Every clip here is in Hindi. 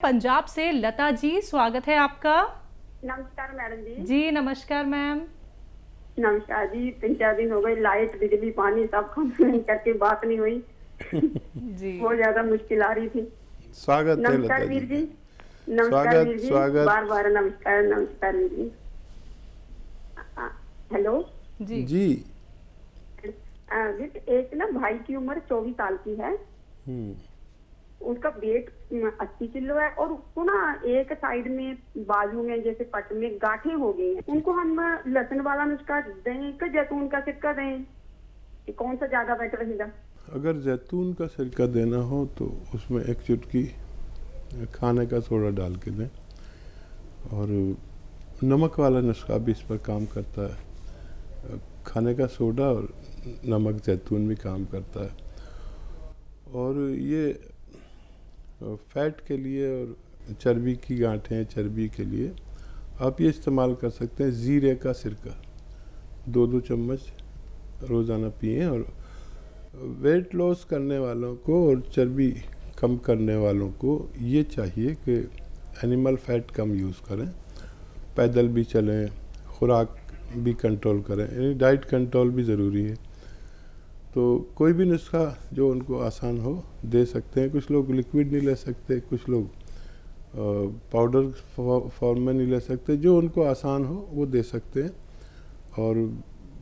पंजाब से लता जी, स्वागत है आपका। नमस्कार मैडम जी। जी नमस्कार मैम। नमस्कार जी। 3-4 दिन हो गए, लाइट बिजली पानी सब कम करके बात नहीं हुई। जी बहुत ज्यादा मुश्किल आ रही थी। स्वागत है लता नमस्कार वीर जी। नमस्कार स्वागत वीर जी। स्वागत। बार बार नमस्कार नमस्कार वीर जी। हेलो जी जी। एक ना भाई की उम्र 24 साल की है। उसका वेट 80 किलो है और उसको ना एक साइड में बाजू में जैसे पट में गांठें हो गई हैं। उनको हम लहसुन वाला नुस्खा दें कि जैतून का सिरका दें, कि कौन सा ज्यादा बेटर रहेगा? अगर जैतून का सिरका देना हो तो उसमें एक चुटकी खाने का सोडा डाल के दें, और नमक वाला नुस्खा भी इस पर काम करता है। खाने का सोडा और नमक जैतून भी काम करता है। और ये फैट के लिए और चर्बी की गांठें, चर्बी के लिए आप ये इस्तेमाल कर सकते हैं ज़ीरे का सिरका। 2-2 चम्मच रोज़ाना पिएं। और वेट लॉस करने वालों को और चर्बी कम करने वालों को ये चाहिए कि एनिमल फैट कम यूज़ करें, पैदल भी चलें, खुराक भी कंट्रोल करें, यानी डाइट कंट्रोल भी ज़रूरी है। तो कोई भी नुस्खा जो उनको आसान हो दे सकते हैं। कुछ लोग लिक्विड नहीं ले सकते, कुछ लोग पाउडर फॉर्म में नहीं ले सकते। जो उनको आसान हो वो दे सकते हैं। और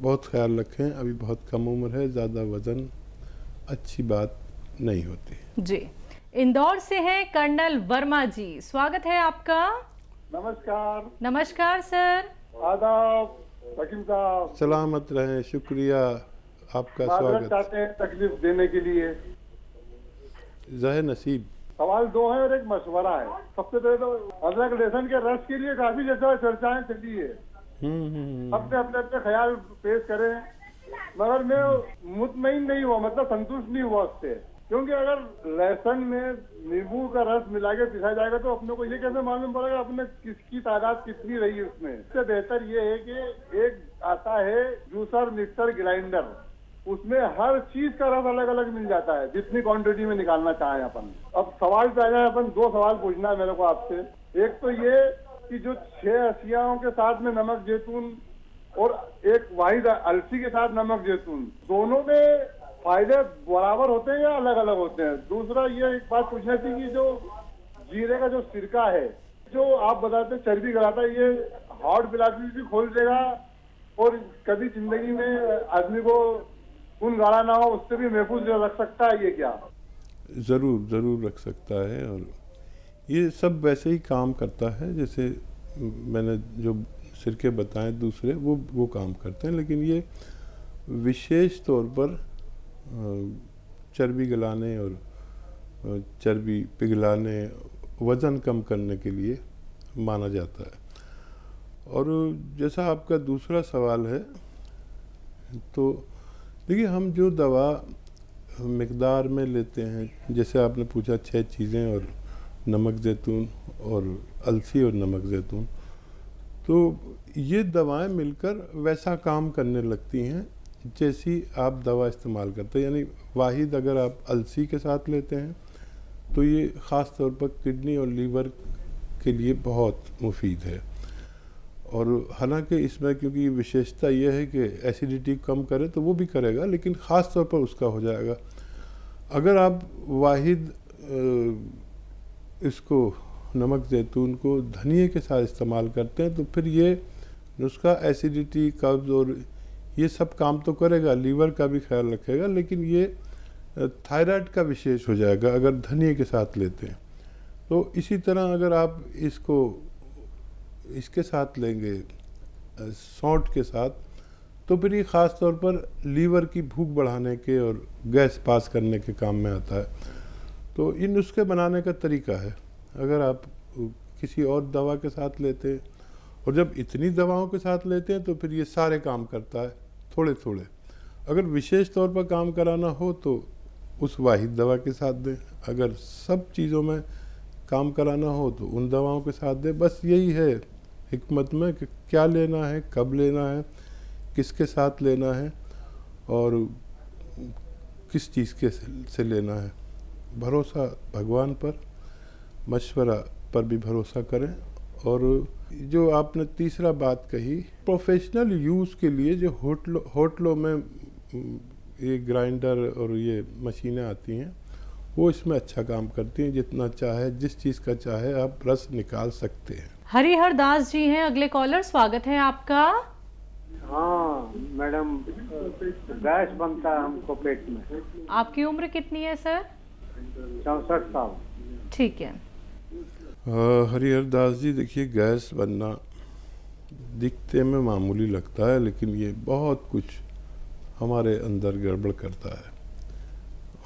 बहुत ख्याल रखें, अभी बहुत कम उम्र है, ज़्यादा वज़न अच्छी बात नहीं होती। जी इंदौर से हैं कर्नल वर्मा जी, स्वागत है आपका। नमस्कार। नमस्कार सर। आदाब वकील साहब। सलामत रहें, शुक्रिया आपका माजरत स्वागत। चाहते हैं तकलीफ देने के लिए। ज़ाहिर नसीब। सवाल 2 है और एक मशवरा है। सबसे पहले तो अदरक लहसुन के रस के लिए काफी जैसा चर्चाएं चली है। अपने अपने अपने ख्याल पेश करें, मगर मैं मुतमईन नहीं हुआ, मतलब संतुष्ट नहीं हुआ उससे। क्योंकि अगर लहसुन में नींबू का रस मिला के पिसा जाएगा तो अपने को ये कैसे मालूम पड़ेगा अपने किसकी तादाद कितनी रही है उसमें। इससे बेहतर ये है कि एक आता है जूसर, मिक्सर, ग्राइंडर, उसमें हर चीज का रस अलग अलग मिल जाता है, जितनी क्वांटिटी में निकालना चाहें अपन। अब सवाल पे आ जाए, अपन 2 सवाल पूछना है मेरे को आपसे। एक तो ये कि जो 6 अशियाओं के साथ में नमक जैतून और एक वाहिद अलसी के साथ नमक जैतून, दोनों में फायदे बराबर होते हैं या अलग अलग होते हैं? दूसरा ये एक बात पूछनी थी कि जो जीरे का जो सिरका है, जो आप बताते हैं चर्बी कराता है, ये हार्ट ब्लॉकेज भी खोल देगा और कभी जिंदगी में आदमी को खून गाढ़ा ना हो उससे भी महफूज रख सकता है ये क्या? ज़रूर ज़रूर रख सकता है। और ये सब वैसे ही काम करता है जैसे मैंने जो सिरके बताए दूसरे, वो काम करते हैं। लेकिन ये विशेष तौर पर चर्बी गलाने और चर्बी पिघलाने, वज़न कम करने के लिए माना जाता है। और जैसा आपका दूसरा सवाल है, तो देखिए हम जो दवा मिक़दार में लेते हैं, जैसे आपने पूछा 6 चीज़ें और नमक जैतून और अलसी और नमक जैतून, तो ये दवाएं मिलकर वैसा काम करने लगती हैं जैसी आप दवा इस्तेमाल करते हैं। यानी वाहिद अगर आप अलसी के साथ लेते हैं तो ये ख़ास तौर पर किडनी और लीवर के लिए बहुत मुफीद है। और हालांकि इसमें क्योंकि विशेषता यह है कि एसिडिटी कम करे तो वो भी करेगा, लेकिन ख़ास तौर पर उसका हो जाएगा। अगर आप वाहिद इसको नमक जैतून को धनिए के साथ इस्तेमाल करते हैं तो फिर ये नुस्खा एसिडिटी, कब्ज़ और ये सब काम तो करेगा, लीवर का भी ख्याल रखेगा, लेकिन ये थायराइड का विशेष हो जाएगा अगर धनिए के साथ लेते हैं। तो इसी तरह अगर आप इसको इसके साथ लेंगे सौंठ के साथ, तो फिर ये ख़ास तौर पर लीवर की भूख बढ़ाने के और गैस पास करने के काम में आता है। तो इन नुस्खे बनाने का तरीका है। अगर आप किसी और दवा के साथ लेते हैं और जब इतनी दवाओं के साथ लेते हैं तो फिर ये सारे काम करता है थोड़े थोड़े। अगर विशेष तौर पर काम कराना हो तो उस वाहिद दवा के साथ दें, अगर सब चीज़ों में काम कराना हो तो उन दवाओं के साथ दें। बस यही है हिकमत में कि क्या लेना है, कब लेना है, किसके साथ लेना है और किस चीज़ के से लेना है। भरोसा भगवान पर, मशवरा पर भी भरोसा करें। और जो आपने तीसरा बात कही, प्रोफेशनल यूज़ के लिए जो होटलों में ये ग्राइंडर और ये मशीनें आती हैं, वो इसमें अच्छा काम करती हैं। जितना चाहे, जिस चीज़ का चाहे आप रस निकाल सकते हैं। हरिहर दास जी हैं अगले कॉलर, स्वागत है आपका। हाँ मैडम, गैस बनता है हमको पेट में। आपकी उम्र कितनी है सर? 64 साल। ठीक है। हरिहर दास जी, देखिए, गैस बनना दिखते में मामूली लगता है, लेकिन ये बहुत कुछ हमारे अंदर गड़बड़ करता है।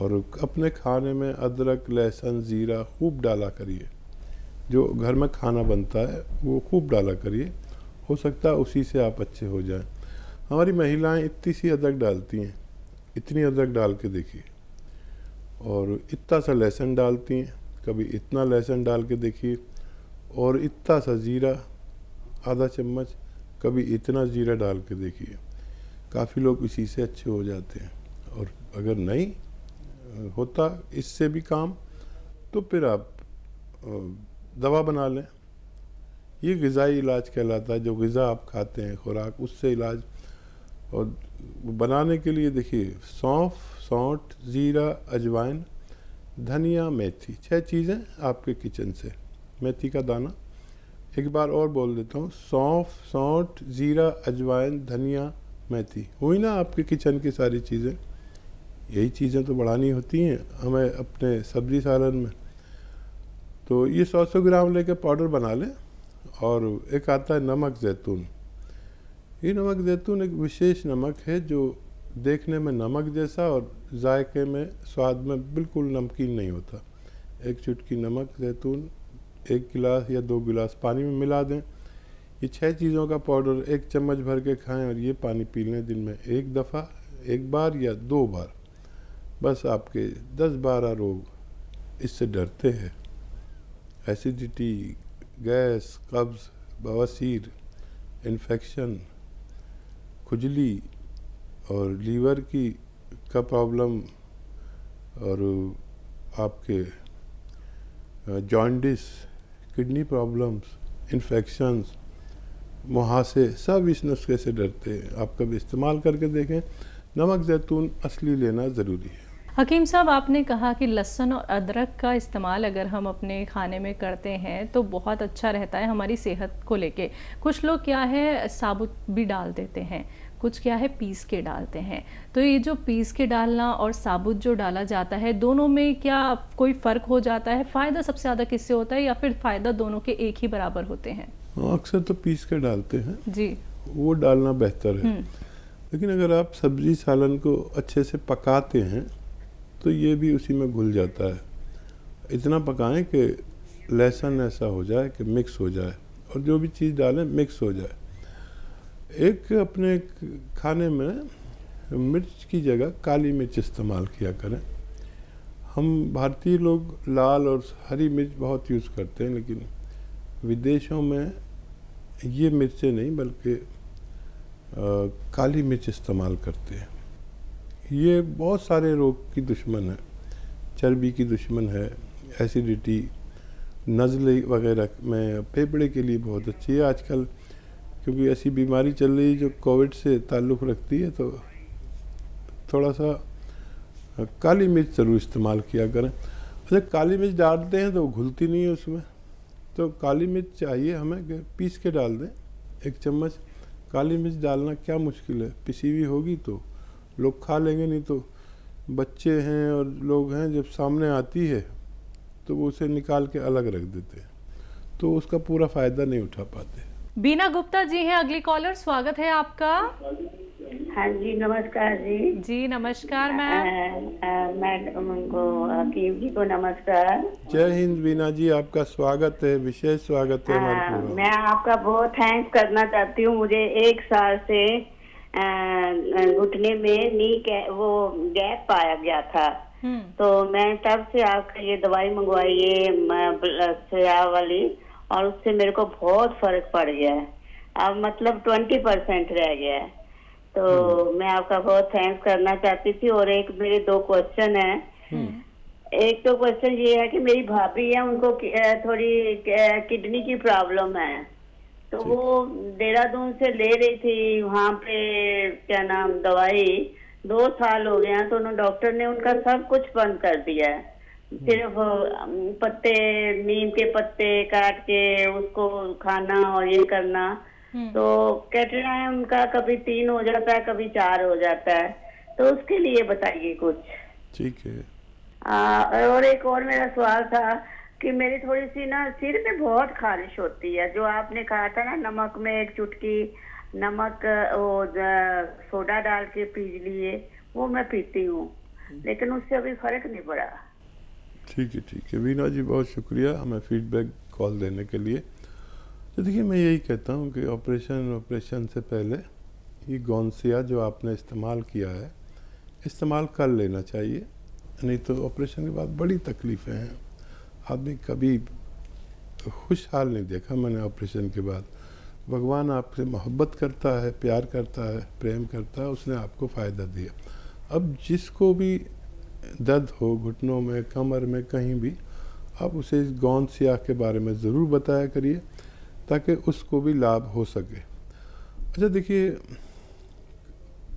और अपने खाने में अदरक, लहसुन, ज़ीरा खूब डाला करिए। जो घर में खाना बनता है वो खूब डाला करिए, हो सकता है उसी से आप अच्छे हो जाएं। हमारी महिलाएं इतनी सी अदरक डालती हैं, इतनी अदरक डाल के देखिए, और इतना सा लहसुन डालती हैं, कभी इतना लहसुन डाल के देखिए, और इतना सा ज़ीरा आधा चम्मच, कभी इतना ज़ीरा डाल के देखिए। काफ़ी लोग इसी से अच्छे हो जाते हैं। और अगर नहीं होता इससे भी काम, तो फिर आप दवा बना लें। ये ग़िज़ाई इलाज कहलाता है। जो ग़िज़ा आप खाते हैं, खुराक, उससे इलाज। और बनाने के लिए देखिए, सौंफ, सौंठ, ज़ीरा, अजवाइन, धनिया, मेथी, 6 चीज़ें आपके किचन से। मेथी का दाना, एक बार और बोल देता हूँ, सौंफ, सौंठ, ज़ीरा, अजवाइन, धनिया, मेथी, हुई ना आपके किचन की सारी चीज़ें। यही चीज़ें तो बढ़ानी होती हैं हमें अपने सब्ज़ी सालन में। तो ये 100 ग्राम लेके पाउडर बना लें। और एक आता है नमक ज़ैतून। ये नमक ज़ैतून एक विशेष नमक है जो देखने में नमक जैसा और जायके में, स्वाद में बिल्कुल नमकीन नहीं होता। एक चुटकी नमक ज़ैतून 1 गिलास या 2 गिलास पानी में मिला दें। ये 6 चीज़ों का पाउडर 1 चम्मच भर के खाएं, और ये पानी पी लें दिन में 1 दफ़ा, 1 बार या 2 बार। बस आपके 10-12 रोग इससे डरते हैं। एसिडिटी, गैस, कब्ज़, बवासीर, इन्फेक्शन, खुजली और लीवर का प्रॉब्लम, और आपके जॉन्डिस, किडनी प्रॉब्लम्स, इन्फेक्शंस, मुहासे, सब इस नुस्खे से डरते हैं। आप कभी इस्तेमाल करके देखें। नमक ज़ैतून असली लेना ज़रूरी है। हकीम साहब, आपने कहा कि लहसुन और अदरक का इस्तेमाल अगर हम अपने खाने में करते हैं तो बहुत अच्छा रहता है हमारी सेहत को लेके। कुछ लोग क्या है साबुत भी डाल देते हैं, कुछ क्या है पीस के डालते हैं। तो ये जो पीस के डालना और साबुत जो डाला जाता है, दोनों में क्या कोई फ़र्क हो जाता है? फ़ायदा सबसे ज़्यादा किससे होता है, या फिर फ़ायदा दोनों के एक ही बराबर होते हैं? अक्सर तो पीस के डालते हैं जी, वो डालना बेहतर है। लेकिन अगर आप सब्ज़ी सालन को अच्छे से पकाते हैं तो ये भी उसी में घुल जाता है। इतना पकाएं कि लहसुन ऐसा हो जाए कि मिक्स हो जाए, और जो भी चीज़ डालें मिक्स हो जाए। एक अपने खाने में मिर्च की जगह काली मिर्च इस्तेमाल किया करें। हम भारतीय लोग लाल और हरी मिर्च बहुत यूज़ करते हैं, लेकिन विदेशों में ये मिर्चें नहीं बल्कि काली मिर्च इस्तेमाल करते हैं। ये बहुत सारे रोग की दुश्मन है। चर्बी की दुश्मन है, एसिडिटी, नज़ले वगैरह में, फेफड़े के लिए बहुत अच्छी है आजकल, क्योंकि ऐसी बीमारी चल रही है जो कोविड से ताल्लुक़ रखती है। तो थोड़ा सा काली मिर्च ज़रूर इस्तेमाल किया करें। अच्छा, काली मिर्च डालते हैं तो घुलती नहीं है उसमें, तो काली मिर्च चाहिए हमें कि पीस के डाल दें। 1 चम्मच काली मिर्च डालना क्या मुश्किल है, पिसी हुई होगी तो लोग खा लेंगे, नहीं तो बच्चे हैं और लोग हैं, जब सामने आती है तो वो उसे निकाल के अलग रख देते हैं, तो उसका पूरा फ़ायदा नहीं उठा पाते। बीना गुप्ता जी हैं अगली कॉलर, स्वागत है आपका। हाँ जी, नमस्कार जी। जी नमस्कार मैम। मैडम को, हकीम जी को नमस्कार। जय हिंद बीना जी, आपका स्वागत है, विशेष स्वागत है हमारे प्रोग्राम। मैं आपका बहुत थैंक्स करना चाहती हूँ। मुझे 1 साल से घुटने में वो गैप पाया गया था, तो मैं तब से आपका ये दवाई मंगवाई है सिया वाली, और उससे मेरे को बहुत फर्क पड़ गया है। अब मतलब 20% रह गया है। तो मैं आपका बहुत थैंक्स करना चाहती थी। और एक मेरे 2 क्वेश्चन है। एक तो क्वेश्चन ये है कि मेरी भाभी है, उनको थोड़ी किडनी की प्रॉब्लम है, तो वो देहरादून से ले रही थी वहाँ पे क्या नाम दवाई, 2 साल हो गए हैं, तो उन्होंने डॉक्टर ने उनका सब कुछ बंद कर दिया है। सिर्फ पत्ते, नीम के पत्ते काट के उसको खाना और ये करना। तो कहते हैं उनका कभी 3 हो जाता है, कभी 4 हो जाता है, तो उसके लिए बताइए कुछ। ठीक है। और एक और मेरा सवाल था कि मेरी थोड़ी सी ना सिर में बहुत खारिश होती है, जो आपने कहा था ना नमक में 1 चुटकी नमक वो सोडा डाल के पी लिए, वो मैं पीती हूँ, लेकिन उससे अभी फर्क नहीं पड़ा। ठीक है वीना जी, बहुत शुक्रिया हमें फीडबैक कॉल देने के लिए। तो देखिए, मैं यही कहता हूँ कि ऑपरेशन से पहले ये गौनसिया जो आपने इस्तेमाल किया है, इस्तेमाल कर लेना चाहिए, नहीं तो ऑपरेशन के बाद बड़ी तकलीफ़ें हैं। आदमी कभी खुशहाल नहीं देखा मैंने ऑपरेशन के बाद। भगवान आपसे मोहब्बत करता है, प्यार करता है, प्रेम करता है, उसने आपको फ़ायदा दिया। अब जिसको भी दर्द हो घुटनों में, कमर में, कहीं भी, आप उसे इस गौनसिया के बारे में ज़रूर बताया करिए ताकि उसको भी लाभ हो सके। अच्छा देखिए,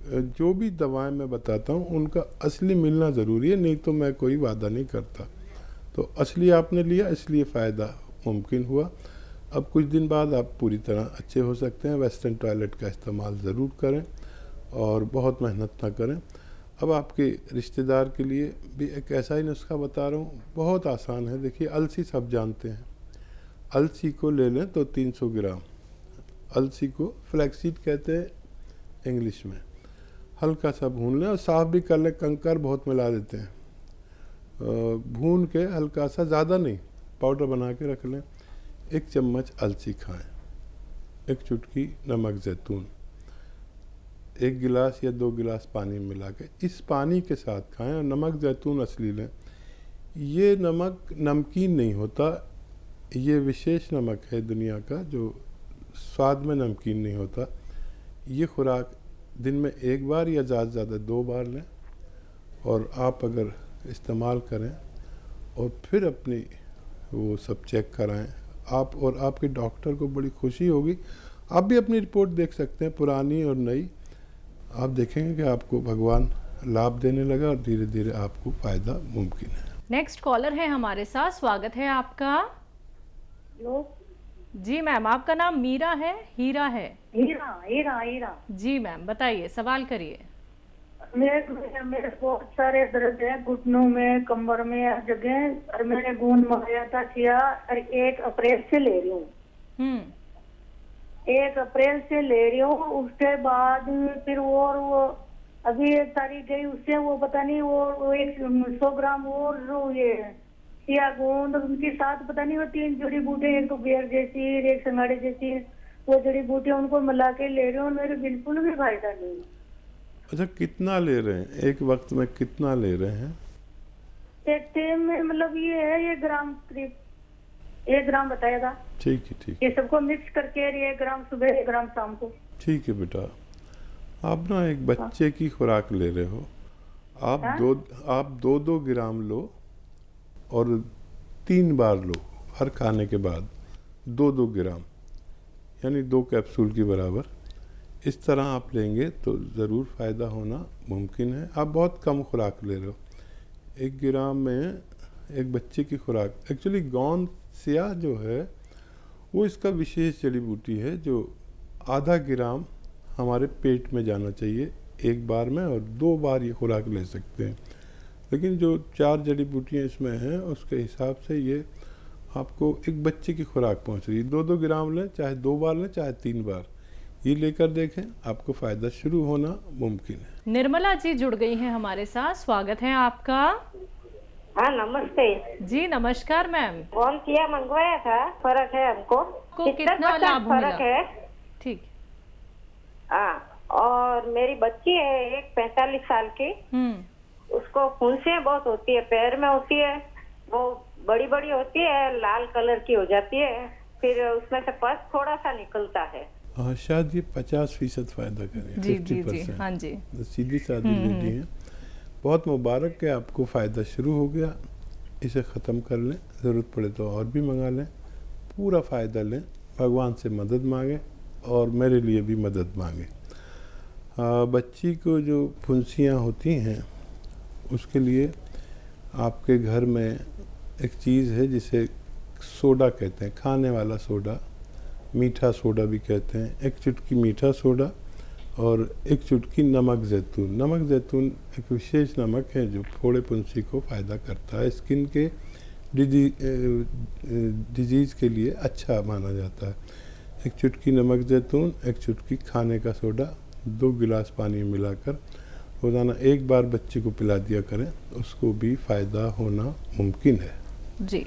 जो भी दवाएं मैं बताता हूँ उनका असली मिलना ज़रूरी है, नहीं तो मैं कोई वादा नहीं करता। तो असली आपने लिया इसलिए फ़ायदा मुमकिन हुआ। अब कुछ दिन बाद आप पूरी तरह अच्छे हो सकते हैं। वेस्टर्न टॉयलेट का इस्तेमाल ज़रूर करें और बहुत मेहनत ना करें। अब आपके रिश्तेदार के लिए भी एक ऐसा ही नुस्खा बता रहा हूँ, बहुत आसान है। देखिए, अलसी सब जानते हैं, अलसी को ले लें तो 300 ग्राम, अलसी को फ्लैक्सीड कहते हैं इंग्लिश में, हल्का सा भून लें और साफ़ भी कर लें, कंकर बहुत मिला देते हैं। भून के हल्का सा, ज़्यादा नहीं, पाउडर बना के रख लें। 1 चम्मच अलसी खाएं, 1 चुटकी नमक ज़ैतून, 1 गिलास या 2 गिलास पानी मिला के इस पानी के साथ खाएं। और नमक ज़ैतून असली लें। ये नमक नमकीन नहीं होता, ये विशेष नमक है दुनिया का जो स्वाद में नमकीन नहीं होता। ये खुराक दिन में 1 बार या ज़्यादा से ज़्यादा 2 बार लें, और आप अगर इस्तेमाल करें और फिर अपनी वो सब चेक कराएं, आप और आपके डॉक्टर को बड़ी खुशी होगी। आप भी अपनी रिपोर्ट देख सकते हैं, पुरानी और नई। आप देखेंगे कि आपको भगवान लाभ देने लगा और धीरे धीरे आपको फ़ायदा मुमकिन है। नेक्स्ट कॉलर है हमारे साथ, स्वागत है आपका। हेलो जी मैम, आपका नाम मीरा है, हीरा है? हीरा। जी मैम, बताइए, सवाल करिए। मेरे बहुत सारे दर्द है घुटनों में, कमर में, हर जगह। और मैंने गूंद मंगाया था किया, और 1 अप्रैल से ले रही हूँ। 1 अप्रैल से ले रही हूँ। उसके बाद फिर वो अभी 1 तारीख गई, उससे वो पता नहीं वो 100 ग्राम और ये सिया गूंद, उनके साथ पता नहीं वो 3 जड़ी बूटियां, एक तो बेर जैसी, एक संगाड़े जैसी, वो जड़ी बूटियां उनको मिला के ले रही हूँ, मेरे बिल्कुल भी फायदा नहीं। अच्छा, कितना ले रहे हैं एक वक्त में, कितना ले रहे हैं? एक टाइम में मतलब ये है 1 ग्राम, करीब 1 ग्राम बताया था। ठीक है। ये सबको मिक्स करके 1 ग्राम सुबह, 1 ग्राम शाम को। ठीक है बेटा, आप ना एक बच्चे की खुराक ले रहे हो। आप 2 ग्राम लो और 3 बार लो, हर खाने के बाद 2 ग्राम, यानी 2 कैप्सूल के बराबर। इस तरह आप लेंगे तो ज़रूर फ़ायदा होना मुमकिन है। आप बहुत कम खुराक ले रहे हो। 1 ग्राम में एक बच्चे की खुराक। एक्चुअली गौनसिया जो है वो इसका विशेष जड़ी बूटी है जो आधा ग्राम हमारे पेट में जाना चाहिए 1 बार में, और 2 बार ये खुराक ले सकते हैं। लेकिन जो 4 जड़ी बूटियाँ इसमें हैं उसके हिसाब से ये आपको एक बच्चे की खुराक पहुंच रही है। 2 ग्राम लें, चाहे 2 बार लें, चाहे 3 बार, ये लेकर देखें, आपको फ़ायदा शुरू होना मुमकिन है। निर्मला जी जुड़ गई हैं हमारे साथ, स्वागत है आपका। हाँ नमस्ते जी नमस्कार मैम। गौनसिया मंगवाया था, फर्क है हमको। कितना लाभ फर्क है? ठीक। हाँ, और मेरी बच्ची है एक 45 साल की, उसको फुंसियाँ बहुत होती है, पैर में होती है, वो बड़ी बड़ी होती है, लाल कलर की हो जाती है, फिर उसमें से पस थोड़ा सा निकलता है। हाँ, शायद ये 50% फ़ायदा करें। जी जी जी, हाँ जी। सीधी सादी लेडी है, बहुत मुबारक है, आपको फ़ायदा शुरू हो गया। इसे ख़त्म कर लें, ज़रूरत पड़े तो और भी मंगा लें, पूरा फ़ायदा लें, भगवान से मदद मांगें और मेरे लिए भी मदद मांगें। बच्ची को जो फुंसियाँ होती हैं उसके लिए आपके घर में एक चीज़ है जिसे सोडा कहते हैं, खाने वाला सोडा, मीठा सोडा भी कहते हैं। एक चुटकी मीठा सोडा और एक चुटकी नमक ज़ैतून। नमक ज़ैतून एक विशेष नमक है जो फोड़े फुंसी को फ़ायदा करता है, स्किन के डिजीज़ के लिए अच्छा माना जाता है। एक चुटकी नमक ज़ैतून, एक चुटकी खाने का सोडा, 2 गिलास पानी में मिलाकर रोज़ाना एक बार बच्चे को पिला दिया करें, उसको भी फ़ायदा होना मुमकिन है। जी,